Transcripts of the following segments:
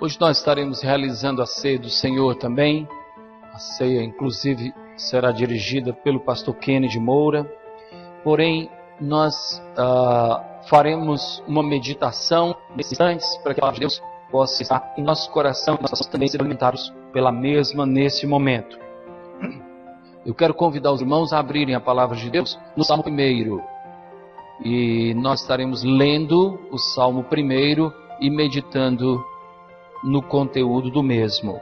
Hoje nós estaremos realizando a ceia do Senhor também. A ceia, inclusive, será dirigida pelo pastor Kennedy Moura. Porém, nós faremos uma meditação nesses instantes para que a palavra de Deus possa estar em nosso coração e nós possamos também ser alimentados pela mesma nesse momento. Eu quero convidar os irmãos a abrirem a palavra de Deus no Salmo 1. E nós estaremos lendo o Salmo 1 e meditando no conteúdo do mesmo.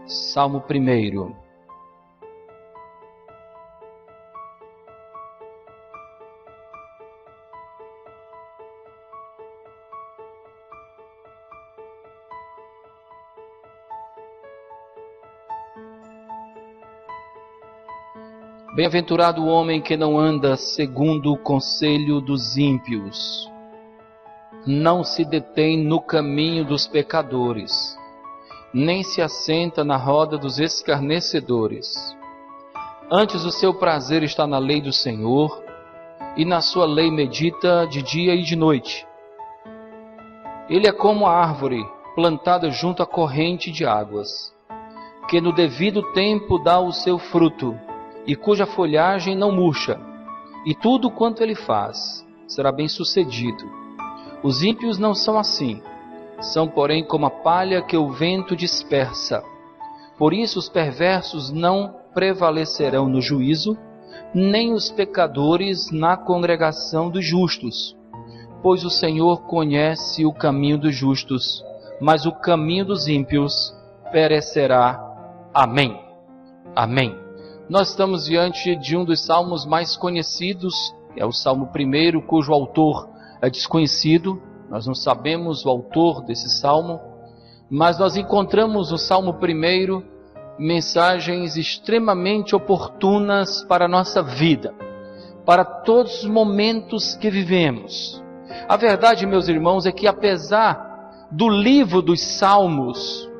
Salmo 1. Bem-aventurado o homem que não anda segundo o conselho dos ímpios, não se detém no caminho dos pecadores, nem se assenta na roda dos escarnecedores. Antes o seu prazer está na lei do Senhor, e na sua lei medita de dia e de noite. Ele é como a árvore plantada junto à corrente de águas, que no devido tempo dá o seu fruto, e cuja folhagem não murcha, e tudo quanto ele faz será bem sucedido. Os ímpios não são assim, são porém como a palha que o vento dispersa. Por isso os perversos não prevalecerão no juízo, nem os pecadores na congregação dos justos. Pois o Senhor conhece o caminho dos justos, mas o caminho dos ímpios perecerá. Amém. Amém. Nós estamos diante de um dos salmos mais conhecidos, é o Salmo 1, cujo autor é desconhecido. Nós não sabemos o autor desse salmo, mas nós encontramos no Salmo 1 mensagens extremamente oportunas para a nossa vida, para todos os momentos que vivemos. A verdade, meus irmãos, é que apesar do livro dos Salmos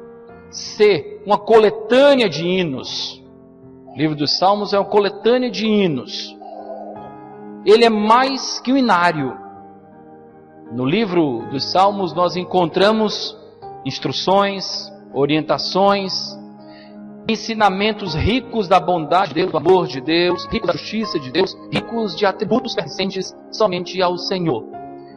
ser uma coletânea de hinos, o livro dos Salmos é uma coletânea de hinos, ele é mais que um hinário. No livro dos Salmos nós encontramos instruções, orientações, ensinamentos ricos da bondade de Deus, do amor de Deus, ricos da justiça de Deus, ricos de atributos pertencentes somente ao Senhor.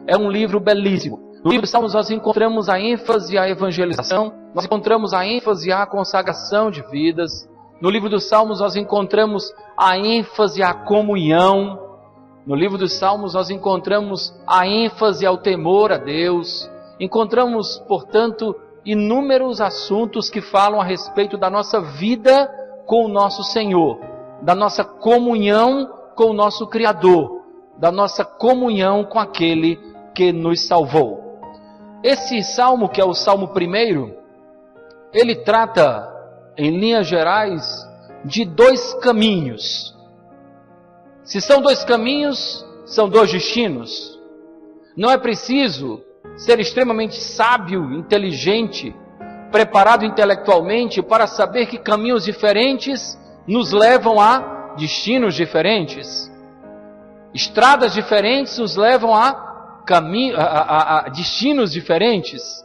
É um livro belíssimo. No livro dos Salmos nós encontramos a ênfase à evangelização, nós encontramos a ênfase à consagração de vidas. No livro dos Salmos nós encontramos a ênfase à comunhão. No livro dos Salmos nós encontramos a ênfase ao temor a Deus. Encontramos, portanto, inúmeros assuntos que falam a respeito da nossa vida com o nosso Senhor, da nossa comunhão com o nosso Criador, da nossa comunhão com aquele que nos salvou. Esse salmo, que é o Salmo 1, ele trata, em linhas gerais, de dois caminhos. Se são dois caminhos, são dois destinos. Não é preciso ser extremamente sábio, inteligente, preparado intelectualmente para saber que caminhos diferentes nos levam a destinos diferentes. Estradas diferentes nos levam a destinos diferentes.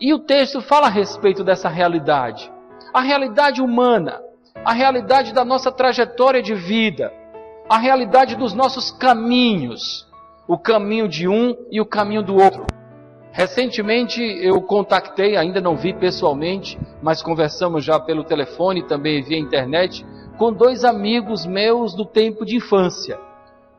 E o texto fala a respeito dessa realidade. A realidade humana, a realidade da nossa trajetória de vida, a realidade dos nossos caminhos, o caminho de um e o caminho do outro. Recentemente eu contactei, ainda não vi pessoalmente, mas conversamos já pelo telefone e também via internet, com dois amigos meus do tempo de infância.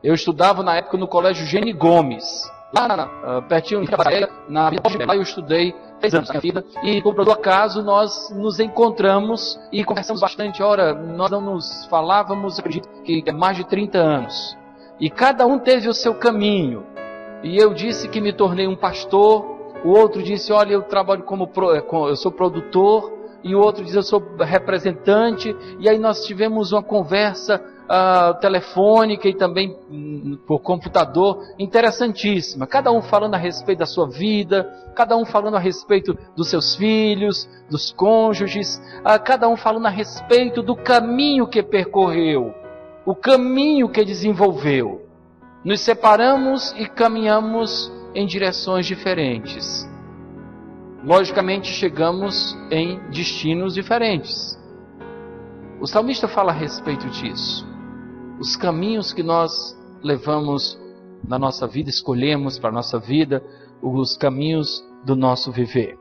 Eu estudava na época no colégio Gene Gomes, lá pertinho de Cabaré, na Vila eu estudei 3 anos da minha vida, e por todo acaso nós nos encontramos e conversamos bastante. Ora, nós não nos falávamos, acredito que é mais de 30 anos, e cada um teve o seu caminho. E eu disse que me tornei um pastor, o outro disse, olha, eu trabalho eu sou produtor, e o outro diz, eu sou representante. E aí nós tivemos uma conversa telefônica e também por computador, interessantíssima. Cada um falando a respeito da sua vida, cada um falando a respeito dos seus filhos, dos cônjuges, cada um falando a respeito do caminho que percorreu, o caminho que desenvolveu. Nos separamos e caminhamos em direções diferentes. logicamente chegamos em destinos diferentes. O salmista fala a respeito disso. Os caminhos que nós levamos na nossa vida, escolhemos para a nossa vida, os caminhos do nosso viver.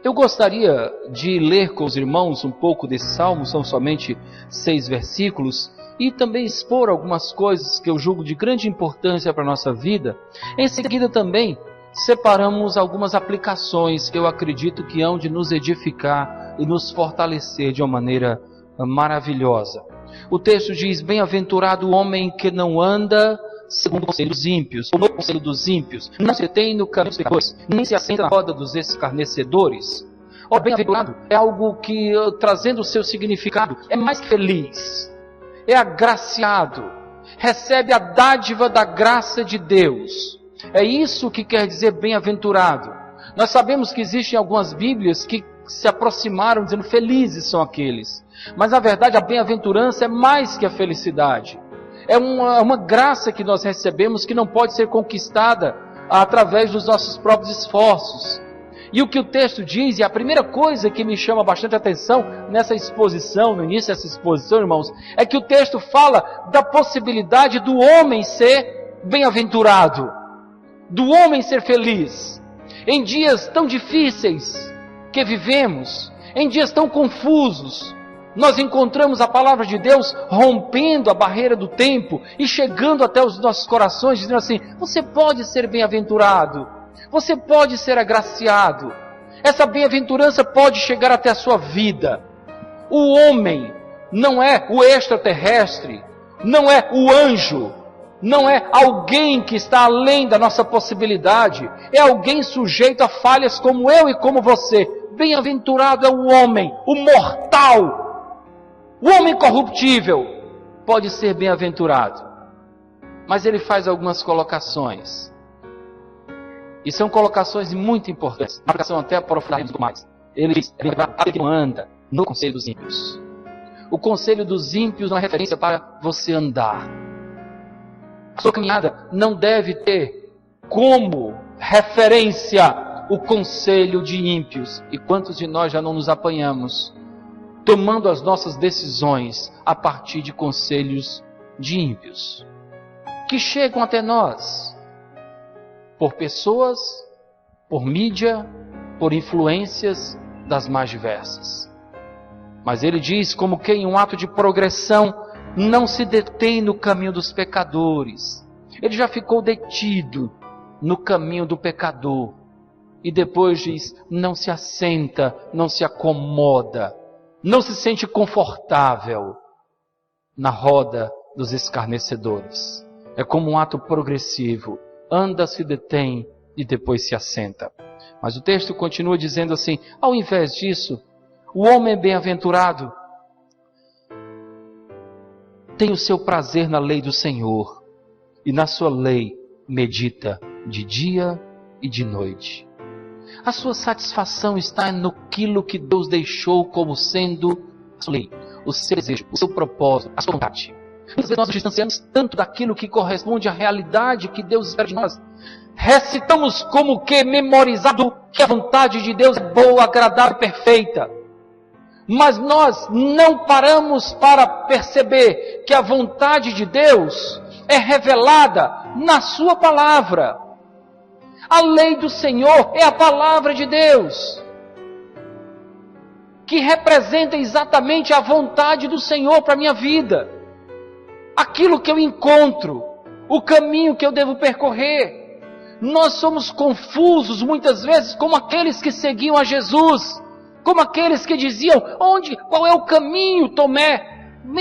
Eu gostaria de ler com os irmãos um pouco desse salmo, são somente 6 versículos, e também expor algumas coisas que eu julgo de grande importância para a nossa vida. Em seguida também separamos algumas aplicações que eu acredito que hão de nos edificar e nos fortalecer de uma maneira maravilhosa. O texto diz: bem-aventurado o homem que não anda segundo o conselho dos ímpios, ou no conselho dos ímpios, não se detém no caminho dos pecadores, nem se assenta na roda dos escarnecedores. Ora, bem-aventurado é algo que, trazendo o seu significado, é mais que feliz, é agraciado, recebe a dádiva da graça de Deus. É isso que quer dizer bem-aventurado. Nós sabemos que existem algumas Bíblias que se aproximaram dizendo felizes são aqueles. Mas na verdade a bem-aventurança é mais que a felicidade. É uma graça que nós recebemos que não pode ser conquistada através dos nossos próprios esforços. E o que o texto diz, e a primeira coisa que me chama bastante atenção nessa exposição, no início dessa exposição, irmãos, é que o texto fala da possibilidade do homem ser bem-aventurado, do homem ser feliz. Em dias tão difíceis que vivemos, em dias tão confusos, nós encontramos a palavra de Deus rompendo a barreira do tempo e chegando até os nossos corações, dizendo assim: você pode ser bem-aventurado, você pode ser agraciado, essa bem-aventurança pode chegar até a sua vida. O homem não é o extraterrestre, não é o anjo, não é alguém que está além da nossa possibilidade, é alguém sujeito a falhas como eu e como você. Bem-aventurado é o homem, o mortal, o homem corruptível pode ser bem-aventurado. Mas ele faz algumas colocações. E são colocações muito importantes. A aplicação até aprofundarmos mais. Ele diz: aquele que não anda no conselho dos ímpios. O conselho dos ímpios não é referência para você andar. A sua caminhada não deve ter como referência o conselho de ímpios. E quantos de nós já não nos apanhamos tomando as nossas decisões a partir de conselhos de ímpios, que chegam até nós por pessoas, por mídia, por influências das mais diversas. Mas ele diz, como que em um ato de progressão, não se detém no caminho dos pecadores. Ele já ficou detido no caminho do pecador. E depois diz, não se assenta, não se acomoda, não se sente confortável na roda dos escarnecedores. É como um ato progressivo. Anda, se detém e depois se assenta. Mas o texto continua dizendo assim: ao invés disso, o homem bem-aventurado tem o seu prazer na lei do Senhor, e na sua lei medita de dia e de noite. A sua satisfação está naquilo que Deus deixou como sendo a sua lei, o seu desejo, o seu propósito, a sua vontade. Muitas vezes nós nos distanciamos tanto daquilo que corresponde à realidade que Deus espera de nós. Recitamos como que memorizado que a vontade de Deus é boa, agradável e perfeita. Mas nós não paramos para perceber que a vontade de Deus é revelada na sua palavra. A lei do Senhor é a palavra de Deus, que representa exatamente a vontade do Senhor para a minha vida. Aquilo que eu encontro, o caminho que eu devo percorrer. Nós somos confusos muitas vezes como aqueles que seguiam a Jesus, como aqueles que diziam: qual é o caminho, Tomé?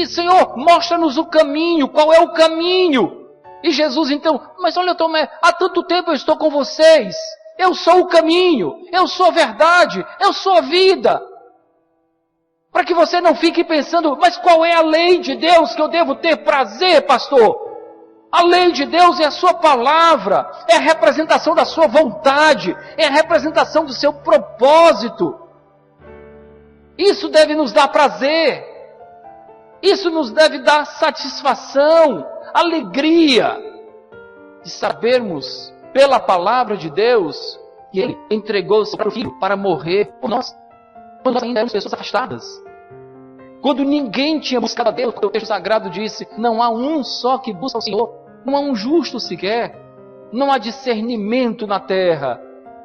Senhor, mostra-nos o caminho, qual é o caminho? E Jesus então: mas olha, Tomé, há tanto tempo eu estou com vocês, eu sou o caminho, eu sou a verdade, eu sou a vida. Para que você não fique pensando: mas qual é a lei de Deus que eu devo ter prazer, pastor? A lei de Deus é a sua palavra, é a representação da sua vontade, é a representação do seu propósito. Isso deve nos dar prazer, isso nos deve dar satisfação, alegria de sabermos pela palavra de Deus que Ele entregou o seu Filho para morrer por nós, quando nós ainda éramos pessoas afastadas. Quando ninguém tinha buscado a Deus, o texto sagrado disse, não há um só que busca o Senhor, não há um justo sequer, não há discernimento na terra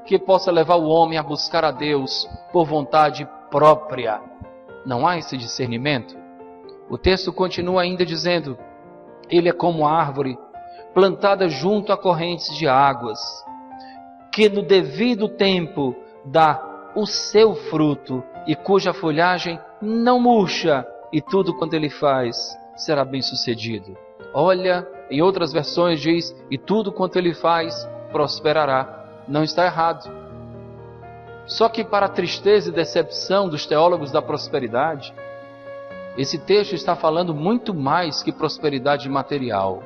que possa levar o homem a buscar a Deus por vontade própria. Não há esse discernimento. O texto continua ainda dizendo, Ele é como árvore plantada junto a correntes de águas, que no devido tempo dá o seu fruto e cuja folhagem não murcha, e tudo quanto ele faz será bem sucedido. Olha, em outras versões diz, e tudo quanto ele faz prosperará. Não está errado. Só que para a tristeza e decepção dos teólogos da prosperidade, esse texto está falando muito mais que prosperidade material.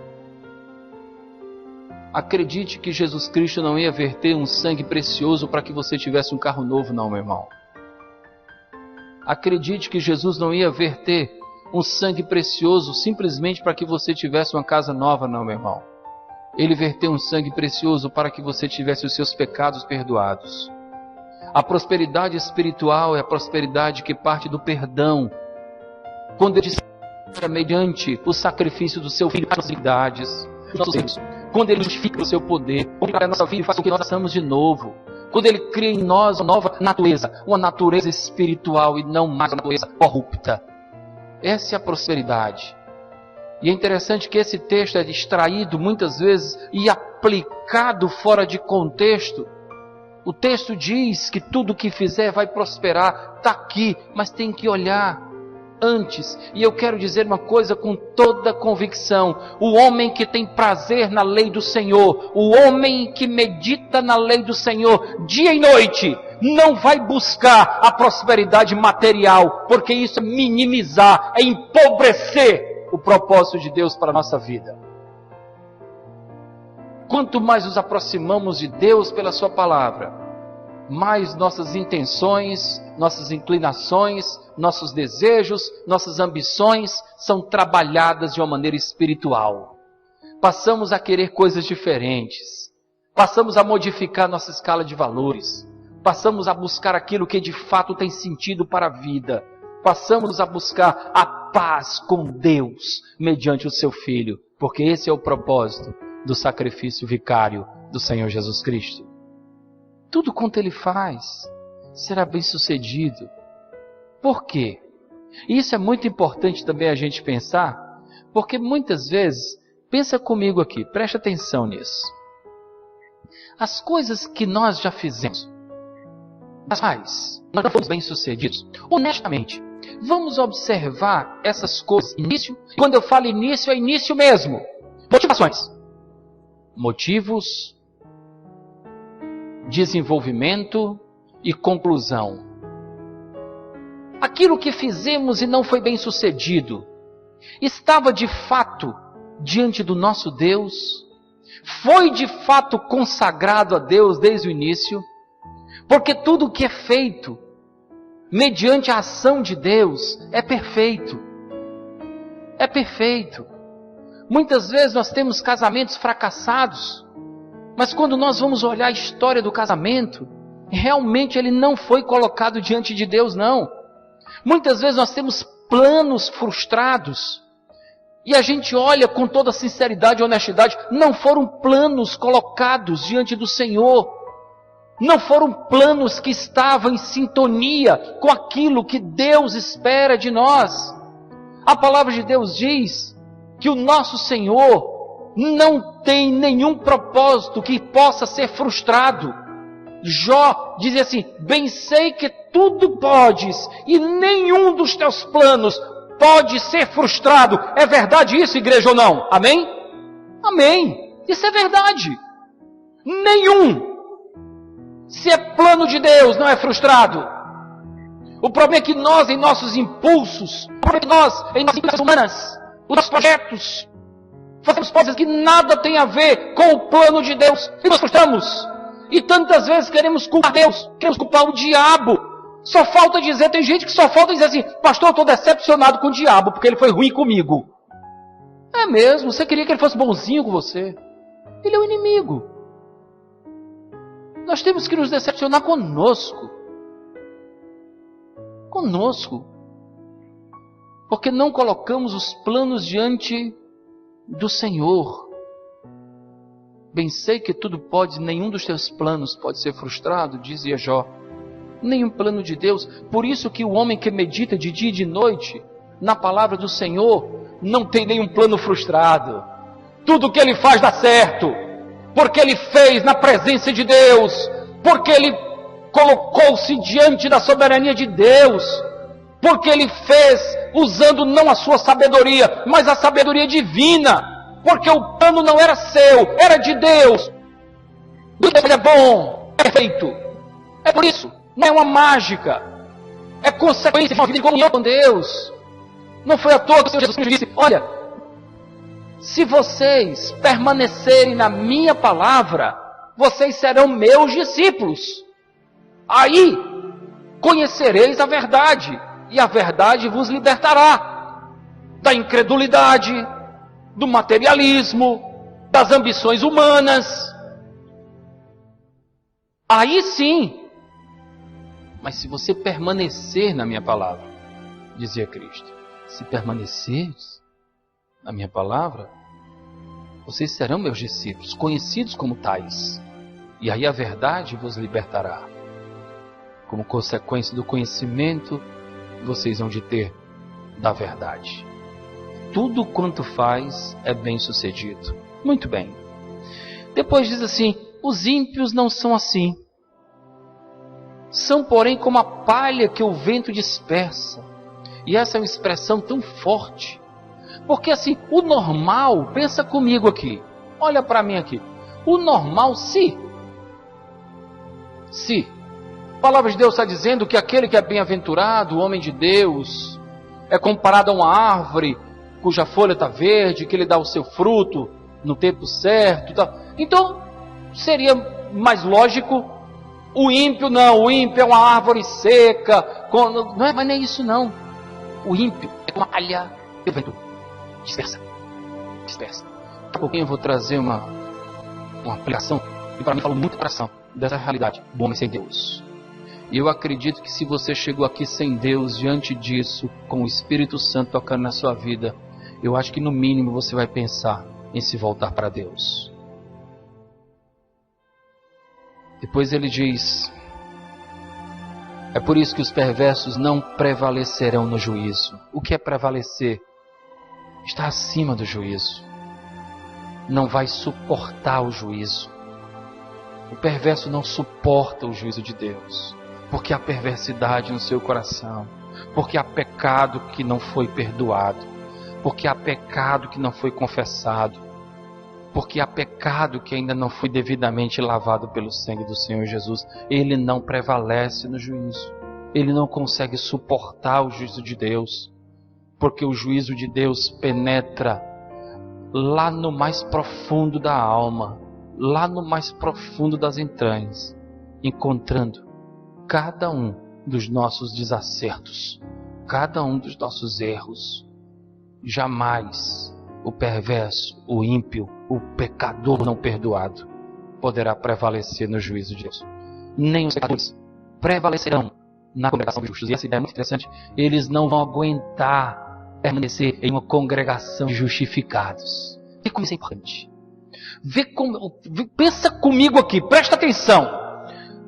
Acredite que Jesus Cristo não ia verter um sangue precioso para que você tivesse um carro novo, não, meu irmão. Acredite que Jesus não ia verter um sangue precioso simplesmente para que você tivesse uma casa nova, não, meu irmão. Ele verteu um sangue precioso para que você tivesse os seus pecados perdoados. A prosperidade espiritual é a prosperidade que parte do perdão. Quando ele mediante o sacrifício do seu Filho para as iniquidades, quando ele justifica o seu poder, quando ele a nossa vida e faz com que nós nasçamos de novo, quando ele cria em nós uma nova natureza, uma natureza espiritual e não mais uma natureza corrupta. Essa é a prosperidade. E é interessante que esse texto é extraído muitas vezes e aplicado fora de contexto. O texto diz que tudo que fizer vai prosperar, está aqui, mas tem que olhar antes. E eu quero dizer uma coisa com toda convicção: o homem que tem prazer na lei do Senhor, o homem que medita na lei do Senhor dia e noite, não vai buscar a prosperidade material, porque isso é minimizar, é empobrecer o propósito de Deus para a nossa vida. Quanto mais nos aproximamos de Deus pela sua palavra, mais nossas intenções, nossas inclinações, nossos desejos, nossas ambições são trabalhadas de uma maneira espiritual. Passamos a querer coisas diferentes, passamos a modificar nossa escala de valores, passamos a buscar aquilo que de fato tem sentido para a vida, passamos a buscar a paz com Deus mediante o seu Filho, porque esse é o propósito do sacrifício vicário do Senhor Jesus Cristo. Tudo quanto Ele faz será bem sucedido. Por quê? Isso é muito importante também a gente pensar, porque muitas vezes, pensa comigo aqui, preste atenção nisso. As coisas que nós já fizemos, nós já fomos bem sucedidos, honestamente, vamos observar essas coisas, início, quando eu falo início, é início mesmo, motivações, motivos, desenvolvimento e conclusão. Aquilo que fizemos e não foi bem sucedido, estava de fato diante do nosso Deus? Foi de fato consagrado a Deus desde o início? Porque tudo o que é feito mediante a ação de Deus é perfeito. É perfeito. Muitas vezes nós temos casamentos fracassados, mas quando nós vamos olhar a história do casamento, realmente ele não foi colocado diante de Deus, não. Muitas vezes nós temos planos frustrados, e a gente olha com toda sinceridade e honestidade, não foram planos colocados diante do Senhor, não foram planos que estavam em sintonia com aquilo que Deus espera de nós. A palavra de Deus diz que o nosso Senhor não tem nenhum propósito que possa ser frustrado. Jó diz assim, bem sei que tudo podes e nenhum dos teus planos pode ser frustrado. É verdade isso, igreja, ou não? Amém? Amém. Isso é verdade. Nenhum. Se é plano de Deus, não é frustrado. O problema é que nós, em nossos impulsos, o problema é que nós, em nossas inclinações humanas, os nossos projetos, fazemos coisas que nada tem a ver com o plano de Deus e nós frustramos. E tantas vezes queremos culpar Deus, queremos culpar o diabo. Só falta dizer, tem gente que só falta dizer assim, pastor, eu estou decepcionado com o diabo, porque ele foi ruim comigo. É mesmo, você queria que ele fosse bonzinho com você. Ele é o inimigo. Nós temos que nos decepcionar conosco. Conosco. Porque não colocamos os planos diante do Senhor. Bem sei que tudo pode, nenhum dos teus planos pode ser frustrado, dizia Jó. Nenhum plano de Deus. Por isso que o homem que medita de dia e de noite na palavra do Senhor não tem nenhum plano frustrado. Tudo que ele faz dá certo. Porque ele fez na presença de Deus. Porque ele colocou-se diante da soberania de Deus. Porque ele fez usando não a sua sabedoria, mas a sabedoria divina. Porque o plano não era seu, era de Deus. Deus é bom, é perfeito. É por isso, não é uma mágica. É consequência de uma vida em comunhão com Deus. Não foi à toa que o Senhor Jesus Cristo disse: olha, se vocês permanecerem na minha palavra, vocês serão meus discípulos. Aí conhecereis a verdade, e a verdade vos libertará da incredulidade, do materialismo, das ambições humanas. Aí sim. Mas se você permanecer na minha palavra, dizia Cristo, se permaneceres na minha palavra, vocês serão meus discípulos, conhecidos como tais. E aí a verdade vos libertará. Como consequência do conhecimento, vocês vão de ter da verdade. Tudo quanto faz é bem sucedido. Muito bem. Depois diz assim: os ímpios não são assim. São, porém, como a palha que o vento dispersa. E essa é uma expressão tão forte. Porque assim, o normal, pensa comigo aqui. Olha para mim aqui. O normal, se a palavra de Deus está dizendo que aquele que é bem-aventurado, o homem de Deus, é comparado a uma árvore cuja folha está verde, que ele dá o seu fruto no tempo certo. Tá? Então, seria mais lógico. O ímpio não, o ímpio é uma árvore seca. Não é, mas nem isso não. O ímpio é uma palha do vento. Dispersa. Daqui a pouquinho eu vou trazer uma aplicação, e para mim fala muito coração dessa realidade do homem sem Deus. E eu acredito que se você chegou aqui sem Deus, diante disso, com o Espírito Santo tocando na sua vida, eu acho que no mínimo você vai pensar em se voltar para Deus. Depois ele diz: é por isso que os perversos não prevalecerão no juízo. O que é prevalecer? Está acima do juízo. Não vai suportar o juízo. O perverso não suporta o juízo de Deus. Porque há perversidade no seu coração. Porque há pecado que não foi perdoado. Porque há pecado que não foi confessado. Porque há pecado que ainda não foi devidamente lavado pelo sangue do Senhor Jesus. Ele não prevalece no juízo. Ele não consegue suportar o juízo de Deus. Porque o juízo de Deus penetra lá no mais profundo da alma, lá no mais profundo das entranhas, encontrando cada um dos nossos desacertos, cada um dos nossos erros. Jamais o perverso, o ímpio, o pecador não perdoado poderá prevalecer no juízo de Deus. Nem os pecadores prevalecerão na congregação dos justos. E essa ideia é muito interessante. Eles não vão aguentar permanecer em uma congregação de justificados. Vê como isso é importante. Pensa comigo aqui, presta atenção.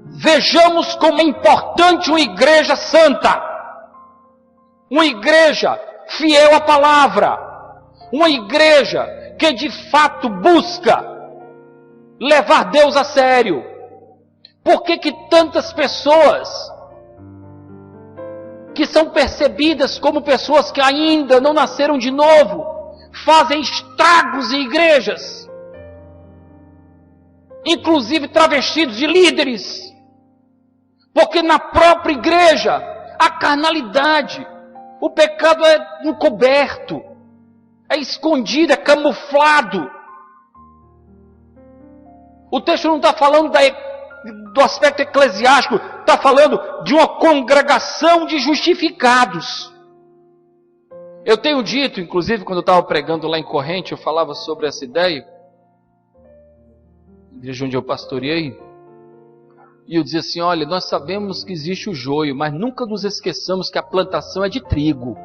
Vejamos como é importante uma igreja santa. Uma igreja fiel à palavra. Uma igreja que de fato busca levar Deus a sério. Por que tantas pessoas que são percebidas como pessoas que ainda não nasceram de novo fazem estragos em igrejas? Inclusive travestidos de líderes. Porque na própria igreja a carnalidade, o pecado é encoberto, é escondido, é camuflado. O texto não está falando do aspecto eclesiástico, está falando de uma congregação de justificados. Eu tenho dito, inclusive quando eu estava pregando lá em Corrente, eu falava sobre essa ideia, igreja onde eu pastoreei, E eu dizia assim, olha, nós sabemos que existe o joio, mas nunca nos esqueçamos que a plantação é de trigo.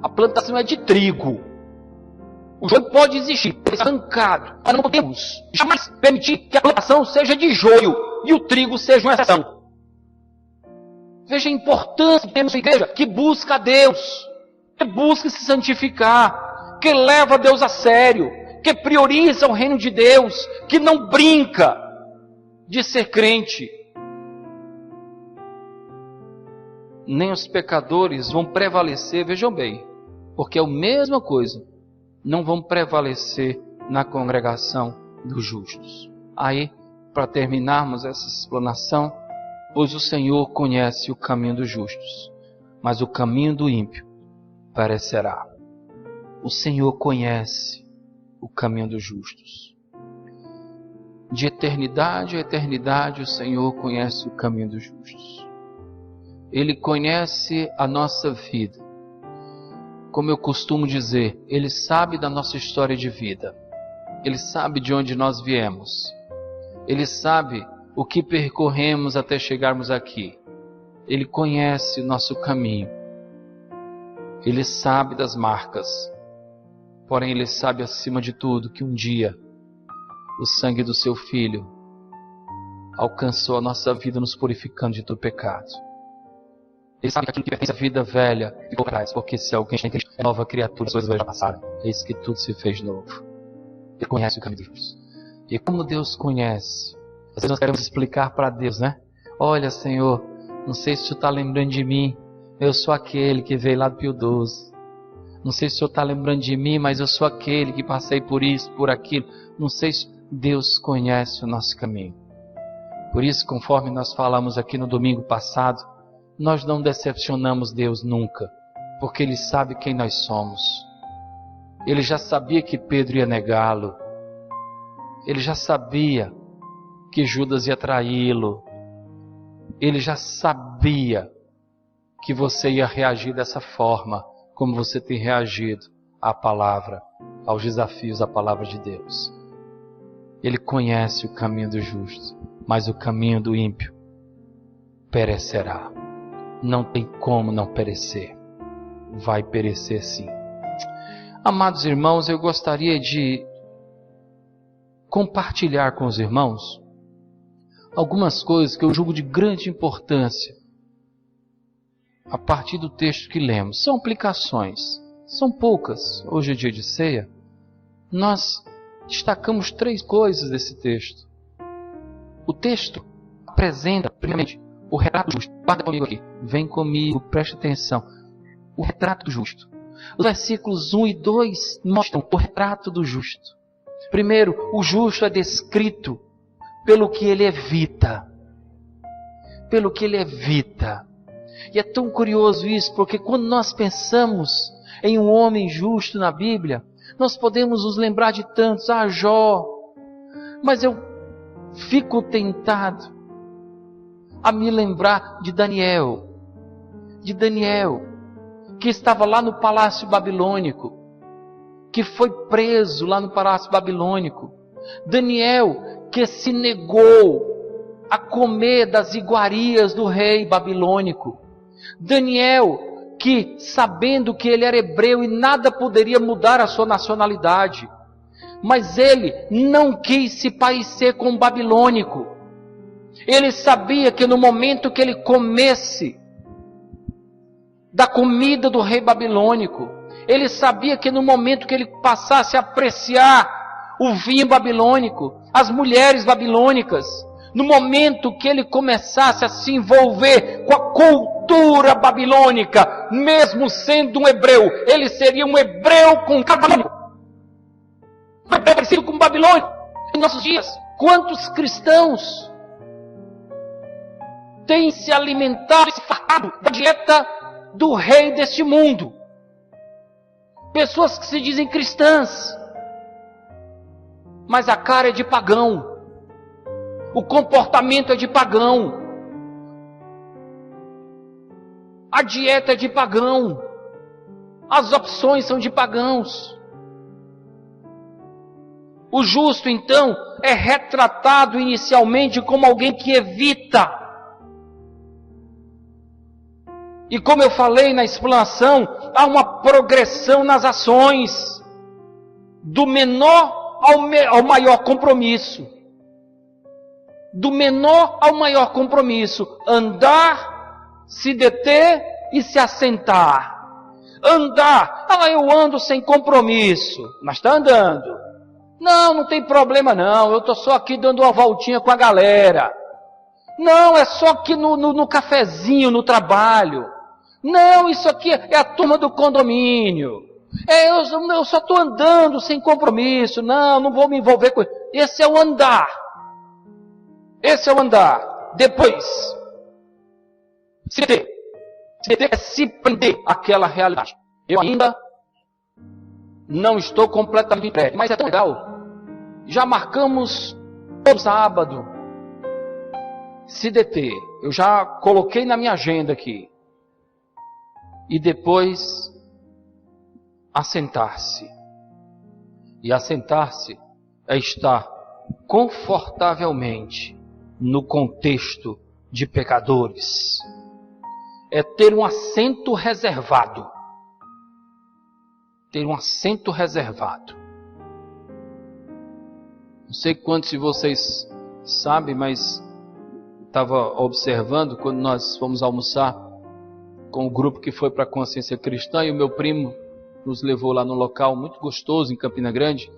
A plantação é de trigo. O joio pode existir, pode ser arrancado, mas não podemos jamais permitir que a plantação seja de joio e o trigo seja uma exceção. Veja a importância que temos na igreja, que busca a Deus, que busca se santificar, que leva Deus a sério, que prioriza o reino de Deus, que não brinca de ser crente. Nem os pecadores vão prevalecer, vejam bem, porque é a mesma coisa, não vão prevalecer na congregação dos justos. Aí, para terminarmos essa explanação, pois o Senhor conhece o caminho dos justos, mas o caminho do ímpio perecerá. O Senhor conhece o caminho dos justos. De eternidade a eternidade, o Senhor conhece o caminho dos justos. Ele conhece a nossa vida. Como eu costumo dizer, Ele sabe da nossa história de vida. Ele sabe de onde nós viemos. Ele sabe o que percorremos até chegarmos aqui. Ele conhece o nosso caminho. Ele sabe das marcas. Porém, Ele sabe acima de tudo que um dia o sangue do Seu Filho alcançou a nossa vida, nos purificando de todo pecado. Ele sabe que aquilo que pertence à vida velha ficou para trás, porque se alguém tem Cristo, é nova criatura, as coisas velhas já passaram. Eis que tudo se fez novo. Ele conhece o caminho de Deus. E como Deus conhece, às vezes nós queremos explicar para Deus, né? Olha, Senhor, não sei se o Senhor está lembrando de mim, eu sou aquele que veio lá do Pio XII. Não sei se o Senhor está lembrando de mim, mas eu sou aquele que passei por isso, por aquilo. Não sei se Deus conhece o nosso caminho. Por isso, conforme nós falamos aqui no domingo passado, nós não decepcionamos Deus nunca, porque Ele sabe quem nós somos. Ele já sabia que Pedro ia negá-lo. Ele já sabia que Judas ia traí-lo. Ele já sabia que você ia reagir dessa forma, como você tem reagido à palavra, aos desafios da palavra de Deus. Ele conhece o caminho do justo, mas o caminho do ímpio perecerá. Não tem como não perecer. Vai perecer sim. Amados irmãos, eu gostaria de compartilhar com os irmãos algumas coisas que eu julgo de grande importância a partir do texto que lemos. São aplicações, são poucas. Hoje é dia de ceia. Nós destacamos 3 coisas desse texto. O texto apresenta, primeiramente, o retrato do justo. Guarda comigo aqui. Vem comigo, preste atenção. O retrato do justo. Os versículos 1 e 2 mostram o retrato do justo. Primeiro, o justo é descrito pelo que ele evita. Pelo que ele evita. E é tão curioso isso, porque quando nós pensamos em um homem justo na Bíblia, nós podemos nos lembrar de tantos, Jó. Mas eu fico tentado a me lembrar de Daniel, que estava lá no palácio babilônico, que foi preso lá no palácio babilônico. Daniel, que se negou a comer das iguarias do rei babilônico. Daniel, que sabendo que ele era hebreu e nada poderia mudar a sua nacionalidade, mas ele não quis se parecer com o babilônico. Ele sabia que no momento que ele comesse da comida do rei babilônico, ele sabia que no momento que ele passasse a apreciar o vinho babilônico, as mulheres babilônicas, no momento que ele começasse a se envolver com a cultura babilônica, mesmo sendo um hebreu, ele seria um hebreu com babilônico. Um hebreu parecido com um babilônico. Em nossos dias, quantos cristãos têm se alimentado e se fartado da dieta do rei deste mundo? Pessoas que se dizem cristãs, mas a cara é de pagão. O comportamento é de pagão. A dieta é de pagão. As opções são de pagãos. O justo, então, é retratado inicialmente como alguém que evita. E como eu falei na explanação, há uma progressão nas ações, do menor ao maior compromisso. Do menor ao maior compromisso. Andar, se deter e se assentar. Andar, eu ando sem compromisso, mas está andando. Não tem problema não, eu estou só aqui dando uma voltinha com a galera. Não, é só aqui no cafezinho, no trabalho. Não, isso aqui é a turma do condomínio. Eu só estou andando sem compromisso. Não vou me envolver com isso. Esse é o andar. Esse é o andar. Depois, se deter é se prender àquela realidade. Eu ainda não estou completamente entregue, mas é tão legal. Já marcamos todo sábado. Se deter. Eu já coloquei na minha agenda aqui. E depois, assentar-se. E assentar-se é estar confortavelmente no contexto de pecadores. É ter um assento reservado. Ter um assento reservado. Não sei quantos de vocês sabem, mas estava observando quando nós fomos almoçar com o grupo que foi para a Consciência Cristã, e o meu primo nos levou lá num local muito gostoso em Campina Grande.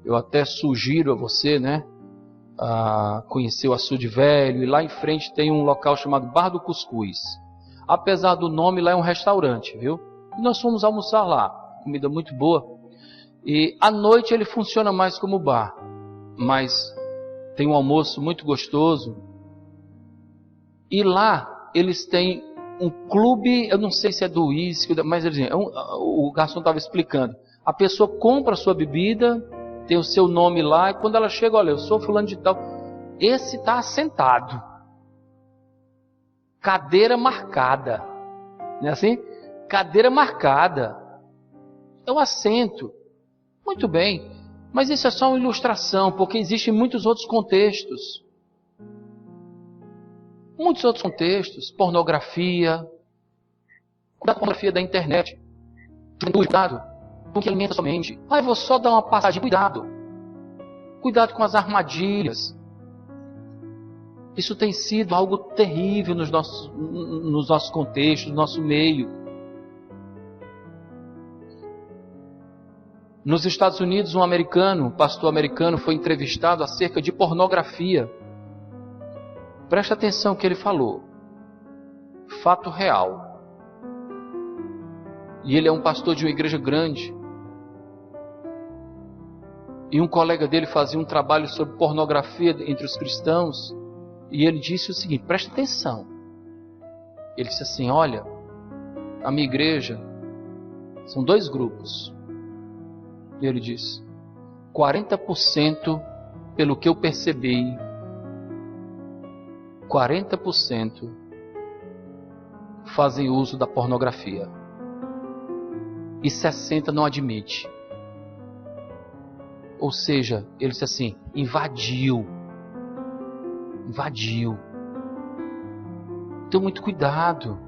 Eu até sugiro a você, a conhecer o Açude Velho, e lá em frente tem um local chamado Bar do Cuscuz. Apesar do nome, lá é um restaurante, viu? E nós fomos almoçar lá, comida muito boa. E à noite ele funciona mais como bar, mas tem um almoço muito gostoso. E lá eles têm um clube, eu não sei se é do uísque, mas o garçom estava explicando. A pessoa compra a sua bebida, tem o seu nome lá, e quando ela chega, olha, eu sou fulano de tal. Esse está assentado. Cadeira marcada. Não é assim? Cadeira marcada. É o assento. Muito bem. Mas isso é só uma ilustração, porque existem muitos outros contextos. Muitos outros contextos. Pornografia. Cuidado com a pornografia da internet. Cuidado com o que alimenta sua mente. Eu vou só dar uma passagem. Cuidado. Cuidado com as armadilhas. Isso tem sido algo terrível nos nossos contextos, no nosso meio. Nos Estados Unidos, um pastor americano, foi entrevistado acerca de pornografia. Presta atenção no que ele falou. Fato real. E ele é um pastor de uma igreja grande. E um colega dele fazia um trabalho sobre pornografia entre os cristãos. E ele disse o seguinte, presta atenção. Ele disse assim, olha, a minha igreja são 2 grupos. E ele disse, 40% pelo que eu percebi, 40% fazem uso da pornografia. E 60% não admite. Ou seja, ele disse assim, invadiu. Então muito cuidado.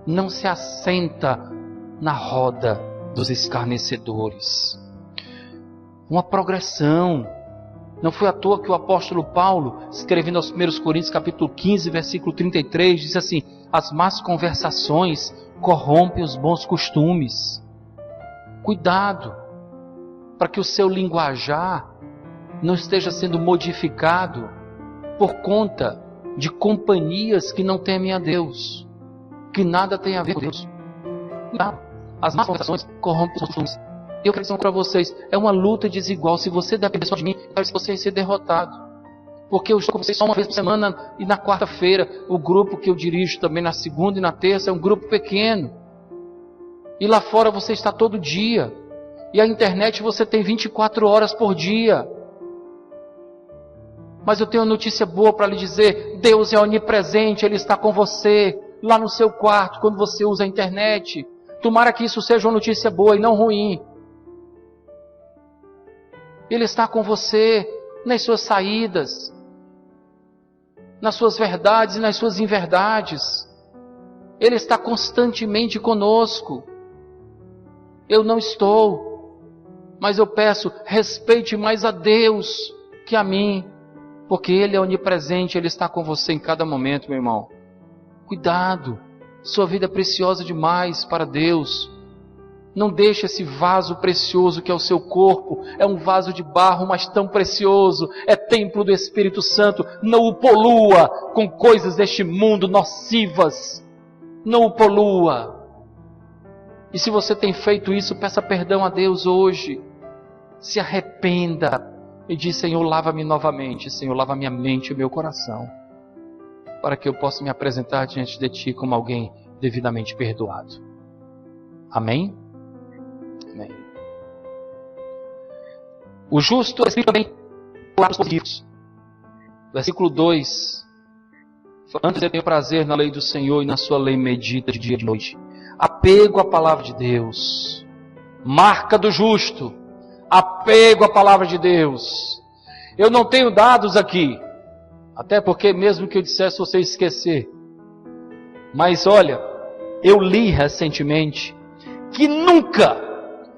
Não se assenta na roda dos escarnecedores. Uma progressão. Não foi à toa que o apóstolo Paulo, escrevendo aos 1 Coríntios capítulo 15, versículo 33, diz assim, as más conversações corrompem os bons costumes. Cuidado, para que o seu linguajar não esteja sendo modificado por conta de companhias que não temem a Deus, que nada tem a ver com Deus. Cuidado, as más conversações corrompem os costumes. Eu quero dizer para vocês, é uma luta desigual. Se você depender só de mim, parece que você vai ser derrotado. Porque eu estou com vocês só uma vez por semana e na quarta-feira. O grupo que eu dirijo também na segunda e na terça é um grupo pequeno. E lá fora você está todo dia. E a internet você tem 24 horas por dia. Mas eu tenho uma notícia boa para lhe dizer. Deus é onipresente, Ele está com você. Lá no seu quarto, quando você usa a internet. Tomara que isso seja uma notícia boa e não ruim. Ele está com você nas suas saídas, nas suas verdades e nas suas inverdades. Ele está constantemente conosco. Eu não estou, mas eu peço, respeite mais a Deus que a mim, porque Ele é onipresente, Ele está com você em cada momento, meu irmão. Cuidado, sua vida é preciosa demais para Deus. Não deixe esse vaso precioso que é o seu corpo, é um vaso de barro, mas tão precioso, é templo do Espírito Santo, não o polua com coisas deste mundo nocivas, não o polua. E se você tem feito isso, peça perdão a Deus hoje, se arrependa e diz: Senhor, lava-me novamente, Senhor, lava minha mente e meu coração, para que eu possa me apresentar diante de Ti como alguém devidamente perdoado. Amém? Amém. O justo é também os positivos. Versículo 2. Antes eu tenho prazer na lei do Senhor e na sua lei medita de dia e de noite. Apego à palavra de Deus. Marca do justo. Apego à palavra de Deus. Eu não tenho dados aqui. Até porque mesmo que eu dissesse você esquecer. Mas olha, eu li recentemente que nunca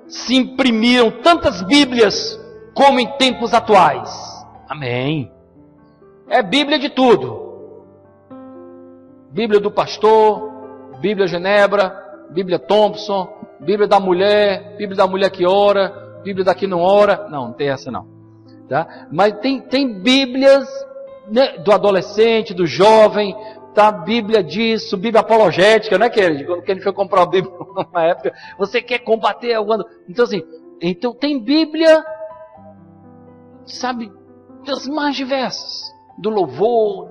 se imprimiram tantas Bíblias como em tempos atuais. Amém. É Bíblia de tudo. Bíblia do pastor, Bíblia Genebra, Bíblia Thompson, Bíblia da mulher que ora, Bíblia da que não ora. Não tem essa não. Tá? Mas tem Bíblias, né, do adolescente, do jovem, tá? Bíblia disso, Bíblia apologética, não é, querido? Quando ele foi comprar a Bíblia na época, você quer combater alguma... Então assim, tem Bíblia, sabe, das mais diversas, do louvor,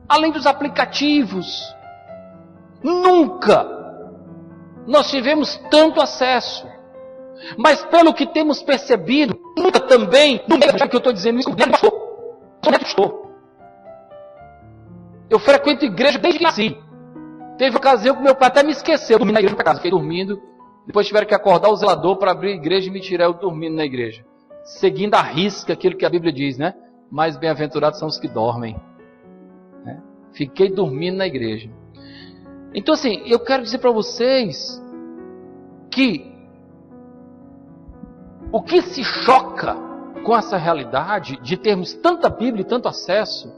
além dos aplicativos. Nunca nós tivemos tanto acesso. Mas pelo que temos percebido, nunca também, no meio que eu estou dizendo isso, eu frequento igreja desde que nasci. Teve ocasião que meu pai até me esqueceu, dormi na igreja para casa, fiquei dormindo. Depois tiveram que acordar o zelador para abrir a igreja e me tirar eu dormindo na igreja. Seguindo à risca aquilo que a Bíblia diz, né? Mais bem-aventurados são os que dormem. Né? Fiquei dormindo na igreja. Então assim, eu quero dizer para vocês que o que se choca com essa realidade de termos tanta Bíblia e tanto acesso,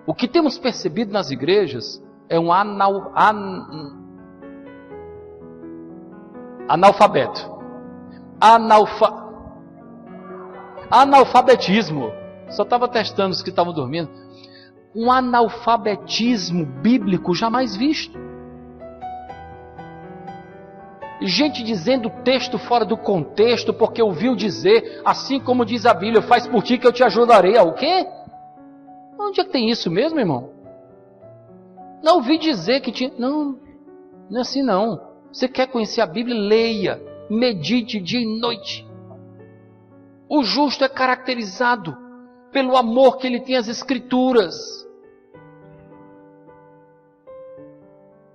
o que temos percebido nas igrejas é um analfabetismo. Só estava testando os que estavam dormindo. Um analfabetismo bíblico jamais visto. Gente dizendo texto fora do contexto porque ouviu dizer, assim como diz a Bíblia, faz por ti que eu te ajudarei. O quê? Onde é que tem isso mesmo, irmão? Não ouvi dizer que tinha... Não é assim não. Você quer conhecer a Bíblia? Leia, medite dia e noite. O justo é caracterizado pelo amor que ele tem às Escrituras.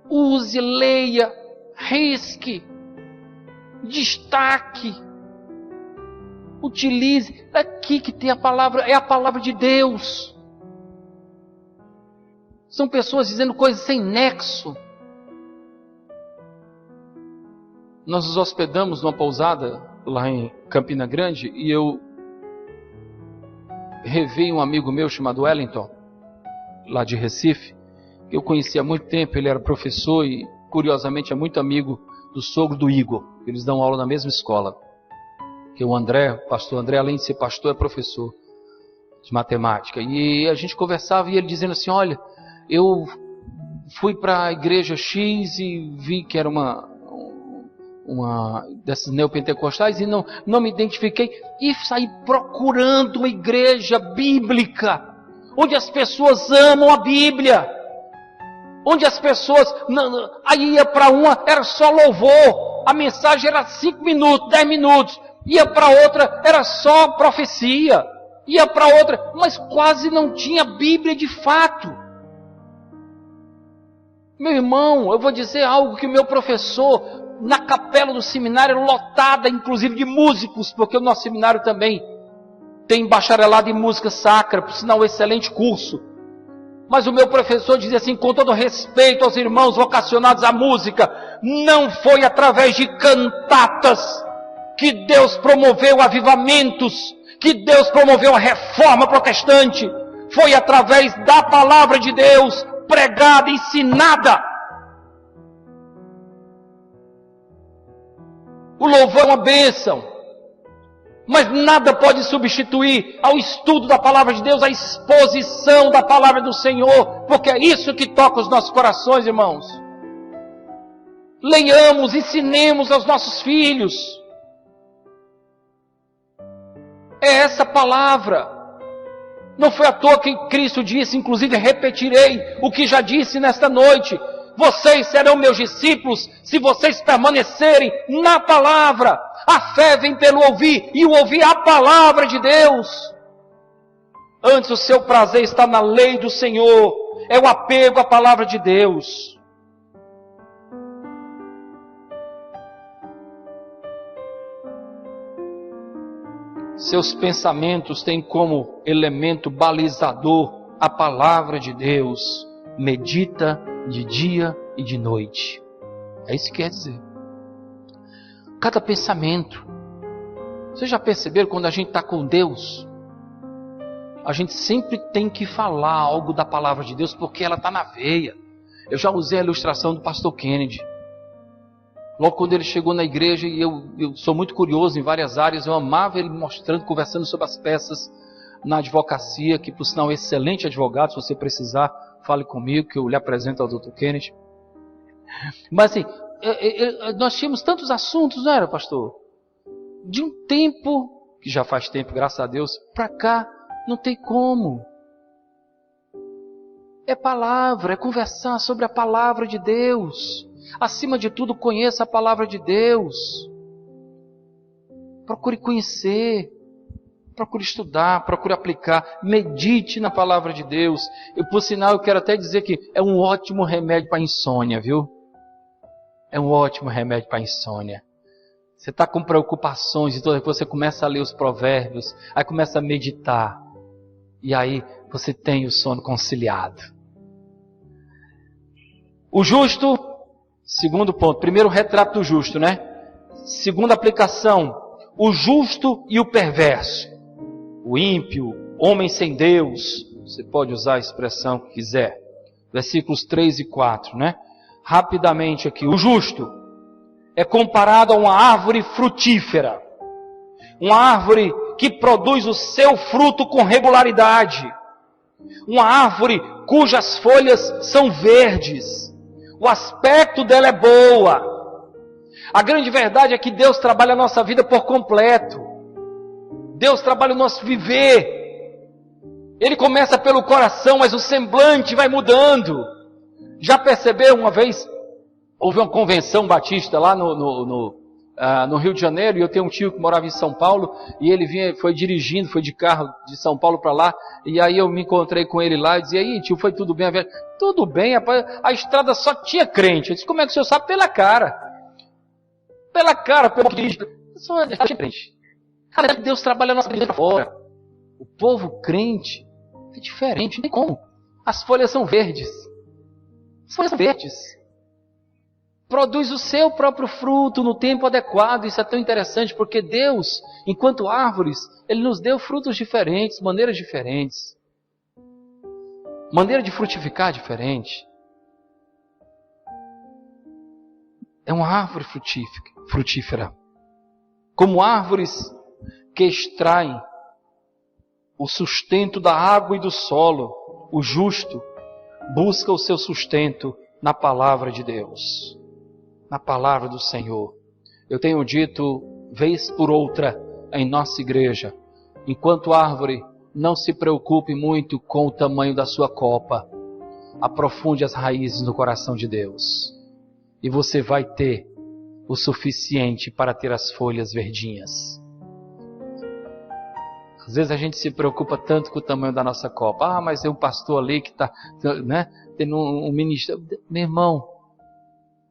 Use, leia, risque, destaque, utilize. Aqui que tem a palavra, é a palavra de Deus. São pessoas dizendo coisas sem nexo. Nós nos hospedamos numa pousada lá em Campina Grande e eu revi um amigo meu chamado Wellington, lá de Recife, que eu conhecia há muito tempo. Ele era professor e, curiosamente, é muito amigo do sogro do Igor. Eles dão aula na mesma escola. Que o André, o pastor André, além de ser pastor, é professor de matemática. E a gente conversava e ele dizendo assim: olha, eu fui para a igreja X e vi que era uma dessas neopentecostais e não me identifiquei e saí procurando uma igreja bíblica, onde as pessoas amam a Bíblia, onde as pessoas, aí ia para uma, era só louvor, a mensagem era 5 minutos, 10 minutos, ia para outra, era só profecia, ia para outra, mas quase não tinha Bíblia de fato. Meu irmão, eu vou dizer algo que o meu professor, na capela do seminário, lotada inclusive de músicos, porque o nosso seminário também tem bacharelado em música sacra, por sinal, um excelente curso. Mas o meu professor dizia assim, com todo respeito aos irmãos vocacionados à música, não foi através de cantatas que Deus promoveu avivamentos, que Deus promoveu a reforma protestante. Foi através da palavra de Deus, pregada, ensinada. O louvor é uma bênção, mas nada pode substituir ao estudo da palavra de Deus, a exposição da palavra do Senhor, porque é isso que toca os nossos corações, irmãos. Leiamos, ensinemos aos nossos filhos. É essa palavra. Não foi à toa que Cristo disse, inclusive repetirei o que já disse nesta noite: vocês serão meus discípulos se vocês permanecerem na palavra. A fé vem pelo ouvir, e o ouvir a palavra de Deus. Antes o seu prazer está na lei do Senhor, é o apego à palavra de Deus. Seus pensamentos têm como elemento balizador a palavra de Deus. Medita de dia e de noite. É isso que quer dizer. Cada pensamento. Vocês já perceberam quando a gente está com Deus? A gente sempre tem que falar algo da palavra de Deus, porque ela está na veia. Eu já usei a ilustração do pastor Kennedy. Logo quando ele chegou na igreja, e eu sou muito curioso em várias áreas, eu amava ele mostrando, conversando sobre as peças na advocacia, que por sinal é um excelente advogado. Se você precisar, fale comigo, que eu lhe apresento ao Dr. Kennedy. Mas assim, nós tínhamos tantos assuntos, não era, pastor? De um tempo, que já faz tempo, graças a Deus, para cá, não tem como. É palavra, é conversar sobre a palavra de Deus. Acima de tudo, conheça a palavra de Deus. Procure conhecer, procure estudar, procure aplicar, medite na palavra de Deus. Por sinal, eu quero até dizer que é um ótimo remédio para a insônia, viu? É um ótimo remédio para a insônia. Você está com preocupações e toda, você começa a ler os provérbios, aí começa a meditar, e aí você tem o sono conciliado. O justo, segundo ponto, primeiro o retrato do justo, né? Segunda aplicação, o justo e o perverso. O ímpio, homem sem Deus, você pode usar a expressão que quiser. Versículos 3 e 4, né? Rapidamente aqui, o justo é comparado a uma árvore frutífera. Uma árvore que produz o seu fruto com regularidade. Uma árvore cujas folhas são verdes. O aspecto dela é boa. A grande verdade é que Deus trabalha a nossa vida por completo. Deus trabalha o nosso viver. Ele começa pelo coração, mas o semblante vai mudando. Já percebeu uma vez? Houve uma convenção batista lá no Rio de Janeiro, e eu tenho um tio que morava em São Paulo, e ele foi dirigindo, foi de carro de São Paulo para lá, e aí eu me encontrei com ele lá, e dizia: "Aí, tio, foi tudo bem?" A viagem? "Tudo bem, rapaz, a estrada só tinha crente." Eu disse: "Como é que o senhor sabe?" "Pela cara. Pela cara, pelo que diz." "Só tinha crente." Cara, Deus trabalha a nossa vida fora. O povo crente é diferente, não tem como. As folhas são verdes. As folhas são verdes. Produz o seu próprio fruto no tempo adequado. Isso é tão interessante, porque Deus, enquanto árvores, Ele nos deu frutos diferentes, maneiras diferentes. Maneira de frutificar diferente. É uma árvore frutífera. Como árvores que extraem o sustento da água e do solo, o justo busca o seu sustento na palavra de Deus. Na palavra do Senhor. Eu tenho dito, vez por outra, em nossa igreja: enquanto árvore, não se preocupe muito com o tamanho da sua copa. Aprofunde as raízes no coração de Deus. E você vai ter o suficiente para ter as folhas verdinhas. Às vezes a gente se preocupa tanto com o tamanho da nossa copa. Ah, mas tem um pastor ali que está, né, tendo um ministério. Meu irmão,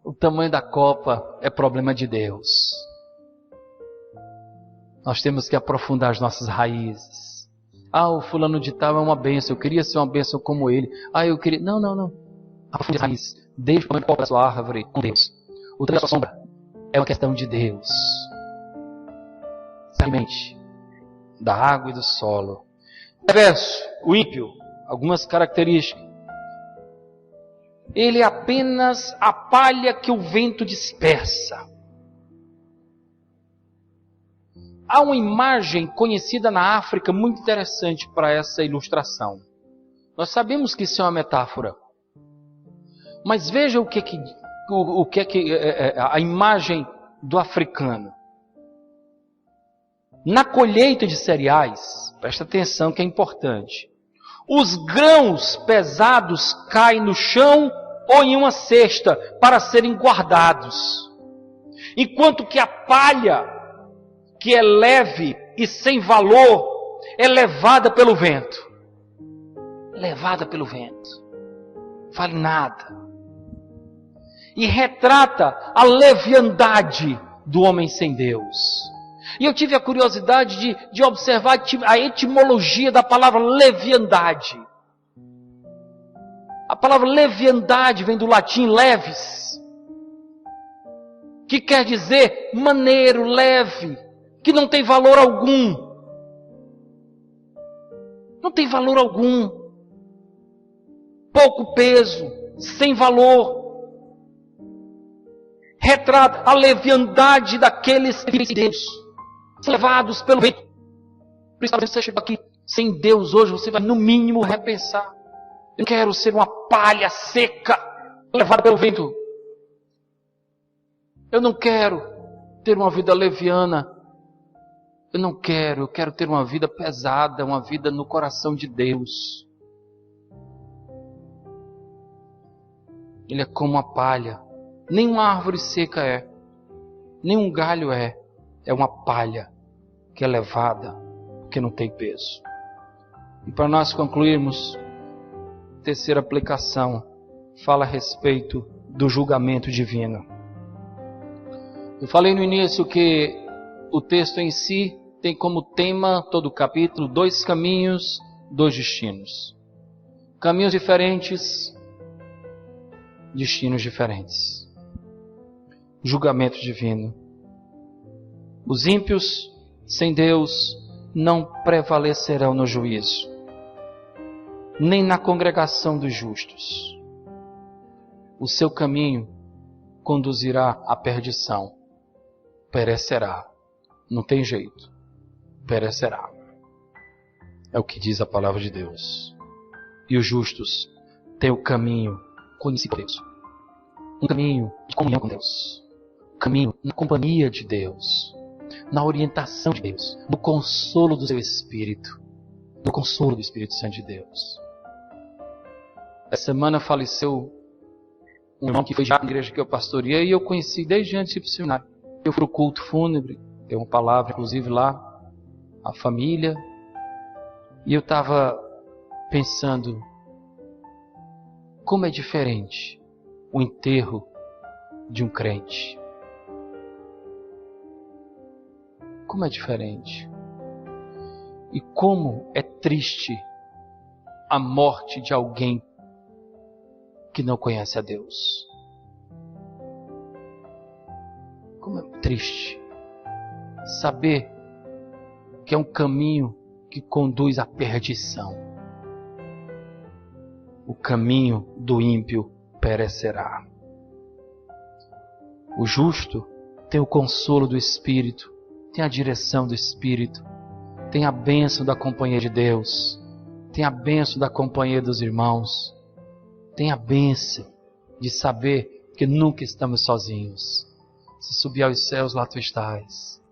o tamanho da copa é problema de Deus. Nós temos que aprofundar as nossas raízes. Ah, o fulano de tal é uma bênção. Eu queria ser uma bênção como ele. Ah, eu queria... Não. Aprofunde as raízes. Deixe o tamanho da sua árvore com Deus. O tamanho da sua sombra é uma questão de Deus. Simplesmente da água e do solo. Perverso, o ímpio, algumas características. Ele é apenas a palha que o vento dispersa. Há uma imagem conhecida na África muito interessante para essa ilustração. Nós sabemos que isso é uma metáfora. Mas veja o que é a imagem do africano. Na colheita de cereais, presta atenção que é importante. Os grãos pesados caem no chão ou em uma cesta para serem guardados. Enquanto que a palha, que é leve e sem valor, é levada pelo vento. Levada pelo vento. Vale nada. E retrata a leviandade do homem sem Deus. E eu tive a curiosidade de observar a etimologia da palavra leviandade. A palavra leviandade vem do latim leves, que quer dizer maneiro, leve, que não tem valor algum. Não tem valor algum. Pouco peso, sem valor. Retrata a leviandade daqueles que vivem sem Deus, levados pelo vento. Por isso, você chegou aqui sem Deus hoje, você vai no mínimo repensar. Eu quero ser uma palha seca, levada pelo vento. Eu não quero ter uma vida leviana. Eu quero ter uma vida pesada, uma vida no coração de Deus. Ele é como uma palha. Nem uma árvore seca é, nem um galho é uma palha que é levada, porque não tem peso. E para nós concluirmos, a terceira aplicação fala a respeito do julgamento divino. Eu falei no início que o texto em si tem como tema, todo o capítulo, 2 caminhos, 2 destinos. Caminhos diferentes, destinos diferentes. Julgamento divino. Os ímpios, sem Deus, não prevalecerão no juízo, nem na congregação dos justos. O seu caminho conduzirá à perdição. Perecerá. Não tem jeito. Perecerá. É o que diz a palavra de Deus. E os justos têm o caminho conhecido por Deus. Um caminho de comunhão com Deus. Um caminho na companhia de Deus. Na orientação de Deus. No consolo do seu Espírito. No consolo do Espírito Santo de Deus. Essa semana faleceu um irmão que foi já na igreja que eu pastoreei e eu conheci desde antes de ir para o seminário. Eu fui ao culto fúnebre, tem uma palavra inclusive lá, a família, e eu estava pensando como é diferente o enterro de um crente. Como é diferente. E como é triste a morte de alguém que não conhece a Deus. Como é triste saber que é um caminho que conduz à perdição. O caminho do ímpio perecerá. O justo tem o consolo do Espírito, tem a direção do Espírito, tem a bênção da companhia de Deus, tem a bênção da companhia dos irmãos, tem a bênção de saber que nunca estamos sozinhos. Se subir aos céus, lá tu estás.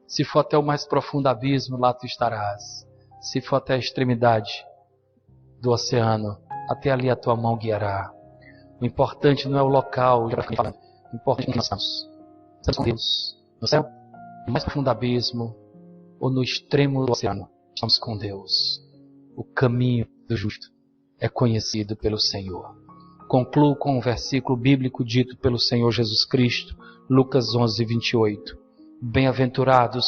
Se for até o mais profundo abismo, lá tu estarás. Se for até a extremidade do oceano, até ali a tua mão guiará. O importante não é o local, o importante é que nós estamos. Estamos com Deus no céu, no mais profundo abismo ou no extremo do oceano. estamos com Deus. O caminho do justo é conhecido pelo Senhor. Concluo com um versículo bíblico dito pelo Senhor Jesus Cristo, Lucas 11, 28. Bem-aventurados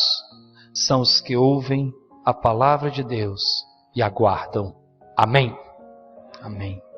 são os que ouvem a palavra de Deus e aguardam. Amém. Amém.